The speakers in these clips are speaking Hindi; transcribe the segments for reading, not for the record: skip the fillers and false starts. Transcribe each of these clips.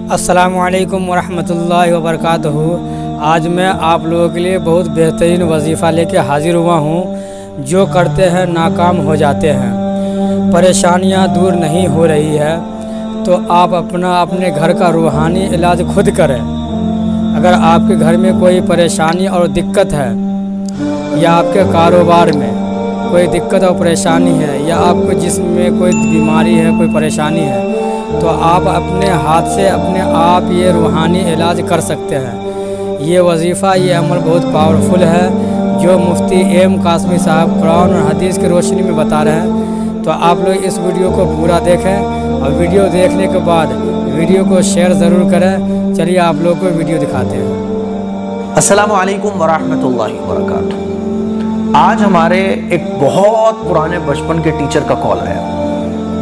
अस्सलामुअलैकुम वरहमतुल्लाहि वबरकातुहू। आज मैं आप लोगों के लिए बहुत बेहतरीन वजीफ़ा लेके हाज़िर हुआ हूँ। जो करते हैं नाकाम हो जाते हैं। परेशानियाँ दूर नहीं हो रही है तो आप अपने घर का रूहानी इलाज खुद करें। अगर आपके घर में कोई परेशानी और दिक्कत है या आपके कारोबार में कोई दिक्कत और परेशानी है या आपको जिस्म में कोई बीमारी है, कोई परेशानी है, तो आप अपने हाथ से अपने आप ये रूहानी इलाज कर सकते हैं। ये वजीफ़ा, ये अमल बहुत पावरफुल है जो मुफ्ती एम कासमी साहब कुरान और हदीस की रोशनी में बता रहे हैं। तो आप लोग इस वीडियो को पूरा देखें और वीडियो देखने के बाद वीडियो को शेयर ज़रूर करें। चलिए आप लोग को वीडियो दिखाते हैं। अस्सलामु अलैकुम वरहमतुल्लाहि वबरकातुहू। आज हमारे एक बहुत पुराने बचपन के टीचर का कॉल आया।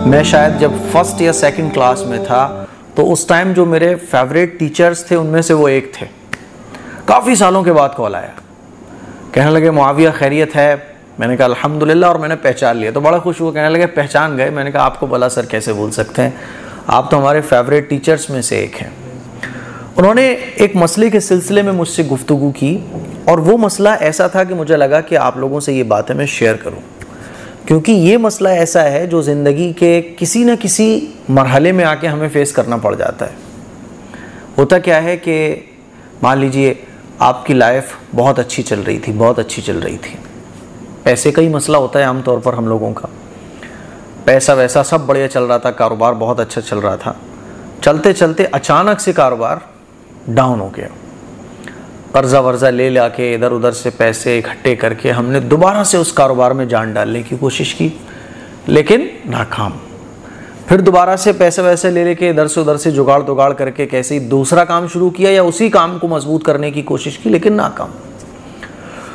मैं शायद जब फर्स्ट या सेकंड क्लास में था तो उस टाइम जो मेरे फेवरेट टीचर्स थे उनमें से वो एक थे। काफ़ी सालों के बाद कॉल आया, कहने लगे मुआविया खैरियत है। मैंने कहा अल्हम्दुलिल्लाह, और मैंने पहचान लिया तो बड़ा खुश हुआ। कहने लगे पहचान गए? मैंने कहा आपको भला सर कैसे भूल सकते हैं, आप तो हमारे फेवरेट टीचर्स में से एक हैं। उन्होंने एक मसले के सिलसिले में मुझसे गुफ्तगू की और वो मसला ऐसा था कि मुझे लगा कि आप लोगों से ये बातें मैं शेयर करूं, क्योंकि ये मसला ऐसा है जो ज़िंदगी के किसी न किसी मरहले में आके हमें फेस करना पड़ जाता है। होता क्या है कि मान लीजिए आपकी लाइफ बहुत अच्छी चल रही थी, बहुत अच्छी चल रही थी, पैसे का ही मसला होता है आमतौर पर हम लोगों का। पैसा वैसा सब बढ़िया चल रहा था, कारोबार बहुत अच्छा चल रहा था। चलते चलते अचानक से कारोबार डाउन हो गया। कर्जा वर्जा ले ला के इधर उधर से पैसे इकट्ठे करके हमने दोबारा से उस कारोबार में जान डालने की कोशिश की, लेकिन नाकाम। फिर दोबारा से पैसे वैसे ले लेके इधर से उधर से जुगाड़ करके कैसे ही दूसरा काम शुरू किया या उसी काम को मजबूत करने की कोशिश की, लेकिन नाकाम।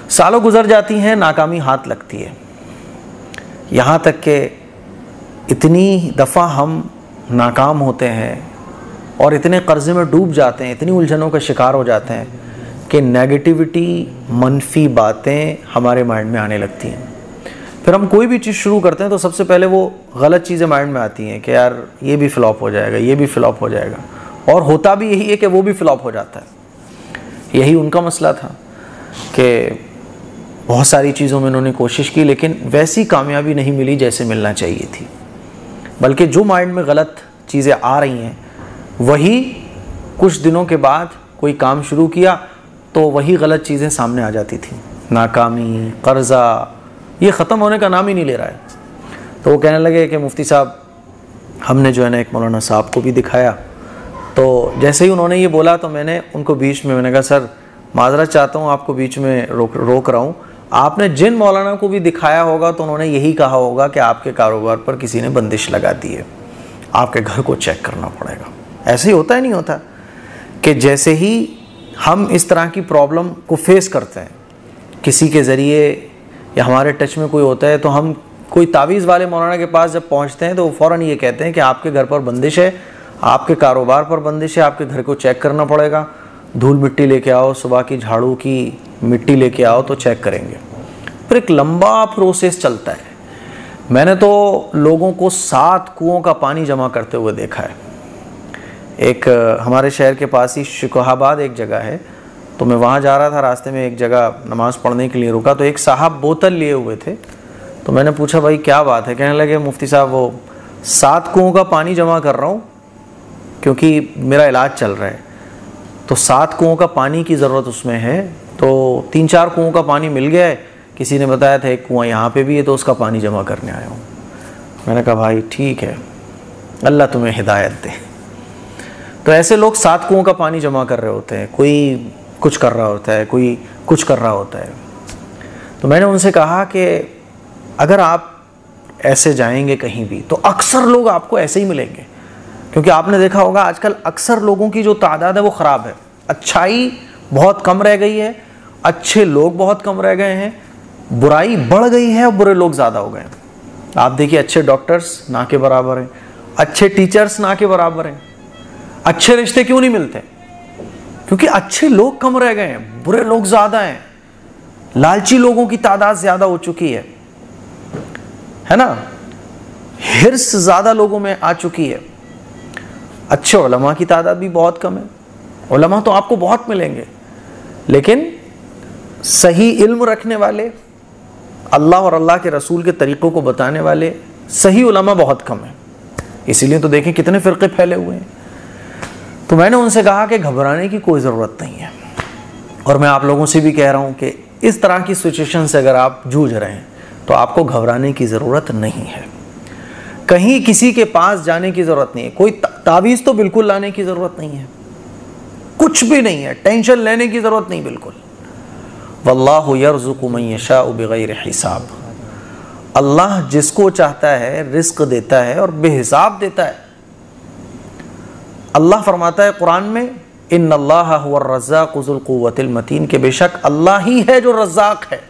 सालों गुजर जाती हैं, नाकामी हाथ लगती है। यहाँ तक कि इतनी दफ़ा हम नाकाम होते हैं और इतने कर्जे में डूब जाते हैं, इतनी उलझनों का शिकार हो जाते हैं कि नेगेटिविटी, मनफी बातें हमारे माइंड में आने लगती हैं। फिर हम कोई भी चीज़ शुरू करते हैं तो सबसे पहले वो गलत चीज़ें माइंड में आती हैं कि यार ये भी फ्लॉप हो जाएगा, ये भी फ्लॉप हो जाएगा, और होता भी यही है कि वो भी फ्लॉप हो जाता है। यही उनका मसला था कि बहुत सारी चीज़ों में उन्होंने कोशिश की लेकिन वैसी कामयाबी नहीं मिली जैसे मिलना चाहिए थी, बल्कि जो माइंड में गलत चीज़ें आ रही हैं वही कुछ दिनों के बाद कोई काम शुरू किया तो वही गलत चीज़ें सामने आ जाती थी। नाकामी, कर्ज़ा, ये ख़त्म होने का नाम ही नहीं ले रहा है। तो वो कहने लगे कि मुफ्ती साहब, हमने जो है ना एक मौलाना साहब को भी दिखाया। तो जैसे ही उन्होंने ये बोला तो मैंने उनको बीच में, मैंने कहा सर माजरत चाहता हूँ, आपको बीच में रोक रहा हूँ। आपने जिन मौलाना को भी दिखाया होगा तो उन्होंने यही कहा होगा कि आपके कारोबार पर किसी ने बंदिश लगा दी है, आपके घर को चेक करना पड़ेगा। ऐसे ही होता है, नहीं होता कि जैसे ही हम इस तरह की प्रॉब्लम को फेस करते हैं, किसी के ज़रिए या हमारे टच में कोई होता है, तो हम कोई तावीज़ वाले मौलाना के पास जब पहुंचते हैं तो वो फ़ौरन ये कहते हैं कि आपके घर पर बंदिश है, आपके कारोबार पर बंदिश है, आपके घर को चेक करना पड़ेगा, धूल मिट्टी लेके आओ, सुबह की झाड़ू की मिट्टी लेके आओ तो चेक करेंगे। फिर एक लंबा प्रोसेस चलता है। मैंने तो लोगों को 7 कुओं का पानी जमा करते हुए देखा है। एक हमारे शहर के पास ही शिकोहाबाद एक जगह है, तो मैं वहाँ जा रहा था, रास्ते में एक जगह नमाज़ पढ़ने के लिए रुका तो एक साहब बोतल लिए हुए थे। तो मैंने पूछा भाई क्या बात है? कहने लगे मुफ्ती साहब वो 7 कुओं का पानी जमा कर रहा हूँ क्योंकि मेरा इलाज चल रहा है, तो 7 कुओं का पानी की ज़रूरत उसमें है। तो 3-4 कुओं का पानी मिल गया है, किसी ने बताया था एक कुआँ यहाँ पे भी है तो उसका पानी जमा करने आया हूँ। मैंने कहा भाई ठीक है, अल्लाह तुम्हें हिदायत दे। तो ऐसे लोग 7 कुओं का पानी जमा कर रहे होते हैं, कोई कुछ कर रहा होता है, कोई कुछ कर रहा होता है। तो मैंने उनसे कहा कि अगर आप ऐसे जाएंगे कहीं भी तो अक्सर लोग आपको ऐसे ही मिलेंगे, क्योंकि आपने देखा होगा आजकल अक्सर लोगों की जो तादाद है वो ख़राब है। अच्छाई बहुत कम रह गई है, अच्छे लोग बहुत कम रह गए हैं, बुराई बढ़ गई है और बुरे लोग ज़्यादा हो गए हैं। आप देखिए अच्छे डॉक्टर्स ना के बराबर हैं, अच्छे टीचर्स ना के बराबर हैं। अच्छे रिश्ते क्यों नहीं मिलते? क्योंकि अच्छे लोग कम रह गए हैं, बुरे लोग ज़्यादा हैं, लालची लोगों की तादाद ज़्यादा हो चुकी है ना, हिर्स ज़्यादा लोगों में आ चुकी है। अच्छे उलमा की तादाद भी बहुत कम है। उलमा तो आपको बहुत मिलेंगे, लेकिन सही इल्म रखने वाले, अल्लाह और अल्लाह के रसूल के तरीक़ों को बताने वाले सही उलमा बहुत कम है। इसीलिए तो देखें कितने फ़िरक़े फैले हुए हैं। तो मैंने उनसे कहा कि घबराने की कोई ज़रूरत नहीं है, और मैं आप लोगों से भी कह रहा हूँ कि इस तरह की सिचुएशन से अगर आप जूझ रहे हैं तो आपको घबराने की ज़रूरत नहीं है। कहीं किसी के पास जाने की ज़रूरत नहीं है, कोई तावीज़ तो बिल्कुल लाने की ज़रूरत नहीं है, कुछ भी नहीं है, टेंशन लेने की ज़रूरत नहीं बिल्कुल। वल्लाहु यर्ज़ुक़ु मन यशाअु बिग़ैरि हिसाब, अल्लाह जिसको चाहता है रिज़्क़ देता है और बेहिसाब देता है। अल्लाह फरमाता है कुरान में, इन्नल्लाह हुवर्रज़्ज़ाक़ु ज़ुल क़ुव्वतिल मतीन, के बेशक अल्लाह ही है जो रज़्ज़ाक़ है।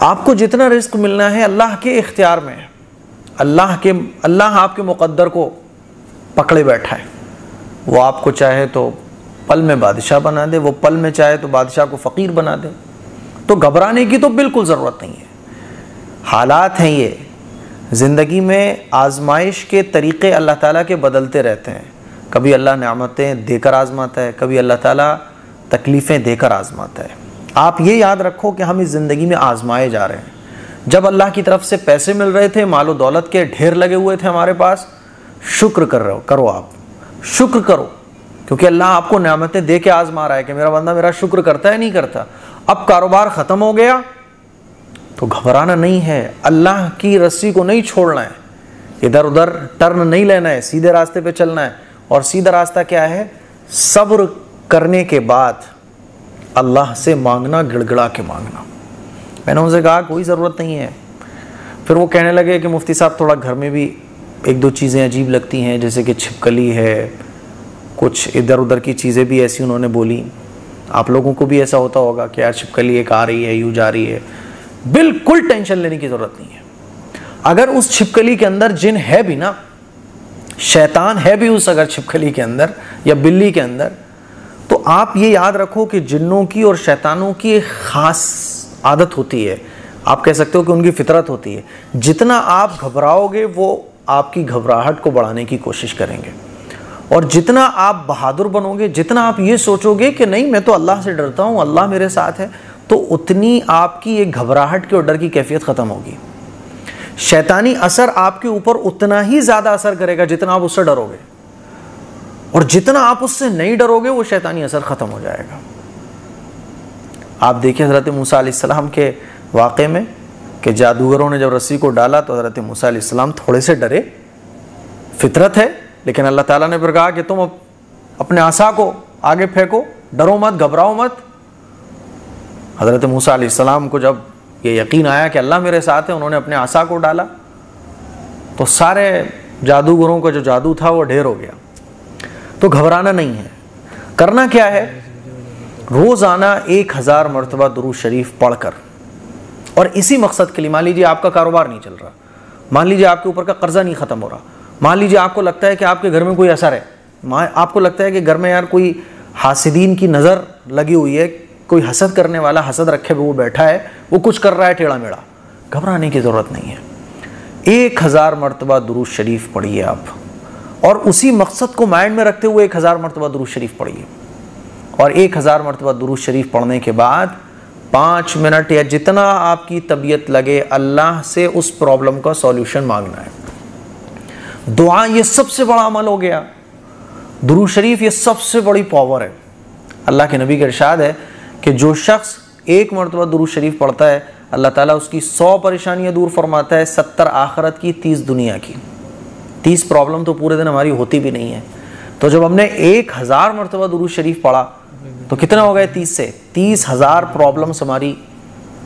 आपको जितना रिज़्क़ मिलना है अल्लाह के इख्तियार में है। अल्लाह आपके मुक़द्दर को पकड़े बैठा है। वो आपको चाहे तो पल में बादशाह बना दे, वो पल में चाहे तो बादशाह को फ़कीर बना दे। तो घबराने की तो बिल्कुल ज़रूरत नहीं है। हालात हैं ये, ज़िंदगी में आजमाइश के तरीक़े अल्लाह ताला के बदलते रहते हैं। कभी अल्लाह नेमतें देकर आज़माता है, कभी अल्लाह ताला तकलीफ़ें देकर आज़माता है। आप ये याद रखो कि हम इस ज़िंदगी में आज़माए जा रहे हैं। जब अल्लाह की तरफ से पैसे मिल रहे थे, मालो दौलत के ढेर लगे हुए थे हमारे पास, शुक्र करो आप शुक्र करो, क्योंकि अल्लाह आपको नेमतें दे के आज़मा रहा है कि मेरा बंदा मेरा शुक्र करता है नहीं करता। अब कारोबार ख़त्म हो गया तो घबराना नहीं है, अल्लाह की रस्सी को नहीं छोड़ना है, इधर उधर टर्न नहीं लेना है, सीधे रास्ते पे चलना है। और सीधा रास्ता क्या है? सब्र करने के बाद अल्लाह से मांगना, गिड़गिड़ा के मांगना। मैंने उनसे कहा कोई ज़रूरत नहीं है। फिर वो कहने लगे कि मुफ्ती साहब थोड़ा घर में भी एक दो चीज़ें अजीब लगती हैं, जैसे कि छिपकली है, कुछ इधर उधर की चीज़ें भी ऐसी उन्होंने बोली। आप लोगों को भी ऐसा होता होगा कि यार छिपकली एक आ रही है, यूँ जा रही है। बिल्कुल टेंशन लेने की ज़रूरत नहीं है। अगर उस छिपकली के अंदर जिन है भी ना, शैतान है भी उस अगर छिपकली के अंदर या बिल्ली के अंदर, तो आप ये याद रखो कि जिन्नों की और शैतानों की एक ख़ास आदत होती है, आप कह सकते हो कि उनकी फितरत होती है। जितना आप घबराओगे वो आपकी घबराहट को बढ़ाने की कोशिश करेंगे, और जितना आप बहादुर बनोगे, जितना आप ये सोचोगे कि नहीं मैं तो अल्लाह से डरता हूँ, अल्लाह मेरे साथ है, तो उतनी आपकी एक घबराहट के और डर की कैफियत ख़त्म होगी। शैतानी असर आपके ऊपर उतना ही ज़्यादा असर करेगा जितना आप उससे डरोगे, और जितना आप उससे नहीं डरोगे वो शैतानी असर ख़त्म हो जाएगा। आप देखिए हज़रत मूसा अलैहिस्सलाम के वाक़े में कि जादूगरों ने जब रस्सी को डाला तो हज़रत मूसा अलैहिस्सलाम थोड़े से डरे, फितरत है, लेकिन अल्लाह ताला ने फिर कहा कि तुम अपने आसा को आगे फेंको, डरो मत, घबराओ मत। हज़रत मूसा अलैहिस्सलाम को जब ये यकीन आया कि अल्लाह मेरे साथ है, उन्होंने अपने आसा को डाला तो सारे जादूगरों का जो जादू था वो ढेर हो गया। तो घबराना नहीं है। करना क्या है? रोज़ाना 1000 मरतबा दुरूद शरीफ पढ़कर, और इसी मकसद के लिए, मान लीजिए आपका कारोबार नहीं चल रहा, मान लीजिए आपके ऊपर का कर्जा नहीं ख़त्म हो रहा, मान लीजिए आपको लगता है कि आपके घर में कोई असर है, आपको लगता है कि घर में यार कोई हासिदीन की नज़र लगी हुई है, कोई हसद करने वाला हसद रखे हुए वो बैठा है, वो कुछ कर रहा है टेढ़ा मेढ़ा, घबराने की ज़रूरत नहीं है। 1000 मरतबा दुरूद शरीफ पढ़िए आप, और उसी मकसद को माइंड में रखते हुए 1000 मरतबा दुरूद शरीफ पढ़िए। और 1000 मरतबा दुरूद शरीफ पढ़ने के बाद 5 मिनट या जितना आपकी तबीयत लगे अल्लाह से उस प्रॉब्लम का सॉल्यूशन मांगना है। दुआ ये सबसे बड़ा अमल हो गया, दुरूद शरीफ ये सबसे बड़ी पावर है। अल्लाह के नबी का इरशाद है कि जो शख्स 1 मरतबा दुरूद शरीफ पढ़ता है, अल्लाह ताला उसकी 100 परेशानियाँ दूर फरमाता है, 70 आखिरत की, 30 दुनिया की। 30 प्रॉब्लम तो पूरे दिन हमारी होती भी नहीं है। तो जब हमने 1000 मरतबा दुरूद शरीफ पढ़ा तो कितना हो गए? 30 से 30,000 प्रॉब्लम्स हमारी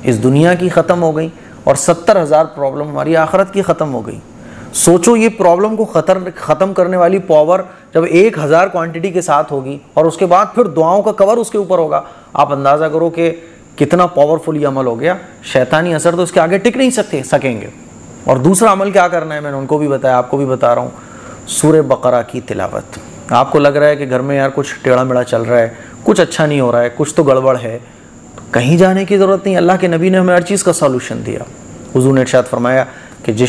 इस दुनिया की ख़त्म हो गई, और 70,000 प्रॉब्लम हमारी आखिरत की ख़त्म हो गई। सोचो ये प्रॉब्लम को ख़त्म करने वाली पावर जब 1000 क्वांटिटी के साथ होगी, और उसके बाद फिर दुआओं का कवर उसके ऊपर होगा, आप अंदाज़ा करो कि कितना पावरफुल ये अमल हो गया। शैतानी असर तो इसके आगे टिक नहीं सकेंगे। और दूसरा अमल क्या करना है, मैंने उनको भी बताया, आपको भी बता रहा हूँ, सूरह बकरा की तिलावत। आपको लग रहा है कि घर में यार कुछ टेढ़ा मेढ़ा चल रहा है, कुछ अच्छा नहीं हो रहा है, कुछ तो गड़बड़ है, तो कहीं जाने की ज़रूरत नहीं। अल्लाह के नबी ने हमें हर चीज़ का सॉल्यूशन दिया। हुज़ूर ने इरशाद फरमाया कि जो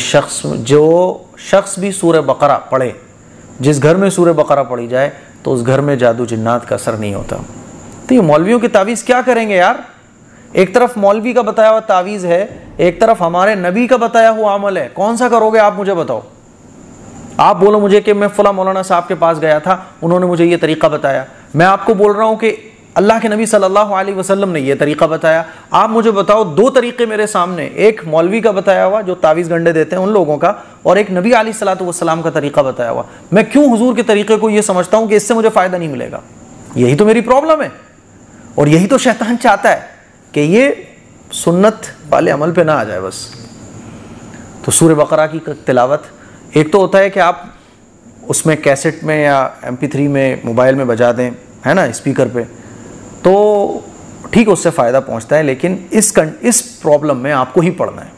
शख्स भी सूरह बकरा पढ़े जिस घर में सूरह बकरा पढ़ी जाए तो उस घर में जादू जिन्नात का असर नहीं होता। तो ये मौलवियों की तावीज़ क्या करेंगे यार? एक तरफ मौलवी का बताया हुआ तावीज़ है, एक तरफ हमारे नबी का बताया हुआ अमल है। कौन सा करोगे आप मुझे बताओ। आप बोलो मुझे कि मैं फला मौलाना साहब के पास गया था, उन्होंने मुझे ये तरीक़ा बताया। मैं आपको बोल रहा हूँ कि अल्लाह के नबी सल्लल्लाहु अलैहि वसल्लम ने ये तरीक़ा बताया। आप मुझे बताओ, दो तरीक़े मेरे सामने, एक मौलवी का बताया हुआ जो तावीज़ गंडे देते हैं उन लोगों का, और एक नबी अलैहिस्सलातु वस्सलाम का तरीक़ा बताया हुआ। मैं क्यों हुजूर के तरीक़े को ये समझता हूँ कि इससे मुझे फ़ायदा नहीं मिलेगा? यही तो मेरी प्रॉब्लम है, और यही तो शैतान चाहता है कि ये सुन्नत वाले अमल पे ना आ जाए बस। तो सूरह बकरा की तिलावत एक तो होता है कि आप उसमें कैसेट में या MP3 में मोबाइल में बजा दें, है ना, स्पीकर पे, तो ठीक उससे फ़ायदा पहुंचता है, लेकिन इस प्रॉब्लम में आपको ही पढ़ना है,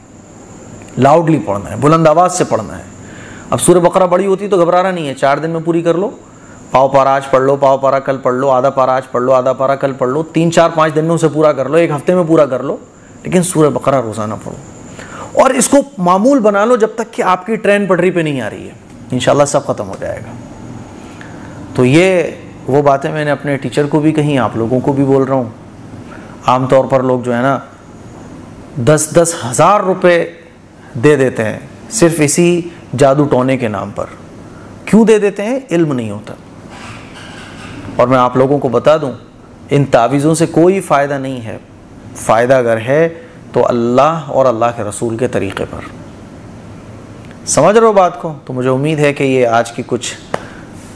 लाउडली पढ़ना है, बुलंद आवाज़ से पढ़ना है। अब सूरह बकरा बड़ी होती तो घबराना नहीं है, 4 दिन में पूरी कर लो। पाव पारा आज पढ़ लो, पाव पारा कल पढ़ लो, आधा पारा आज पढ़ लो, आधा पारा कल पढ़ लो, 3, 4, 5 दिन में उसे पूरा कर लो, 1 हफ्ते में पूरा कर लो, लेकिन सूरह बकरा रोज़ाना पढ़ो। और इसको मामूल बना लो जब तक कि आपकी ट्रेन पटरी पे नहीं आ रही है, इंशाल्लाह सब ख़त्म हो जाएगा। तो ये वो बातें मैंने अपने टीचर को भी कही, आप लोगों को भी बोल रहा हूँ। आमतौर पर लोग जो है ना 10-10 हज़ार रुपये दे देते हैं सिर्फ इसी जादू टोने के नाम पर। क्यों दे देते हैं? इल्म नहीं होता। और मैं आप लोगों को बता दूं, इन तावीज़ों से कोई फ़ायदा नहीं है। फ़ायदा अगर है तो अल्लाह और अल्लाह के रसूल के तरीक़े पर। समझ रहे हो बात को? तो मुझे उम्मीद है कि ये आज की कुछ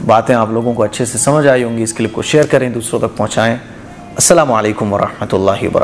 बातें आप लोगों को अच्छे से समझ आई होंगी। इस क्लिप को शेयर करें, दूसरों तक पहुँचाएँ। अस्सलामु अलैकुम वरहमतुल्लाहि वबरकातुहू।